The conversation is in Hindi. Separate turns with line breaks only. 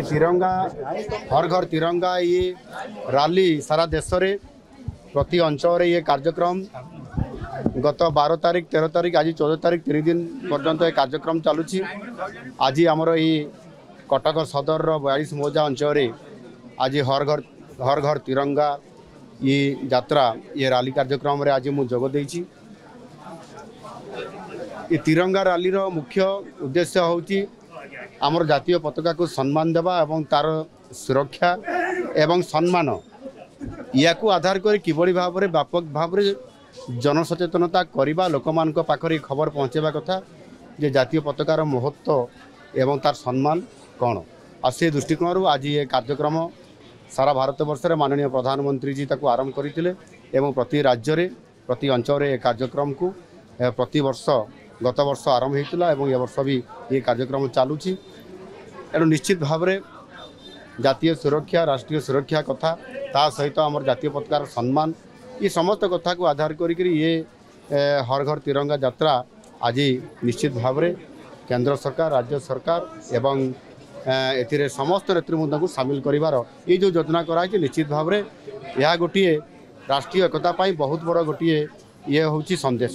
तिरंगा हर घर तिरंगा ये रैली सारा देश रे प्रति अंचल ये कार्यक्रम गत 12 तारीख 13 तारीख आज 14 तारीख 3 दिन पर्यंत ये कार्यक्रम चलुची। आज आमर ये कटक सदर 42 मौजा अंचल आज हर घर तिरंगा ये यात्रा ये रैली कार्यक्रम रे आज मु जोग देइछि। ये तिरंगा रैली रो मुख्य उद्देश्य होची आमर जातीय पताका को सम्मान देवा एवं तार सुरक्षा एवं सम्मान या आधार कर किभली भाव में व्यापक भाव में जनसचेतनता करवा लोक मान पाखरे खबर पहुँचेबा कथा जे जातीय पताकार महत्व एवं तार सम्मान कौन आ से दृष्टिकोण आज ये कार्यक्रम सारा भारत वर्ष में माननीय प्रधानमंत्री जी ताको आरंभ करते एवं प्रति राज्य रे प्रति अंचल रे कार्यक्रम को प्रति वर्ष गत वर्ष आरंभ होता है ये वर्ष भी ये कार्यक्रम चलुची। एणु निश्चित भाव में जातीय सुरक्षा राष्ट्रीय सुरक्षा कथा ता सहित आम जातीय पताकार सम्मान ये समस्त कथा को आधार करी ये हर घर तिरंगा यात्रा आज निश्चित भाव में केंद्र सरकार राज्य सरकार एवं एथिरे समस्त नेतृवृंद को सामिल करिवार ये जो योजना कराई निश्चित भाव में यह गोटे राष्ट्रीय एकता बहुत बड़ गोटे ये हूँ संदेश।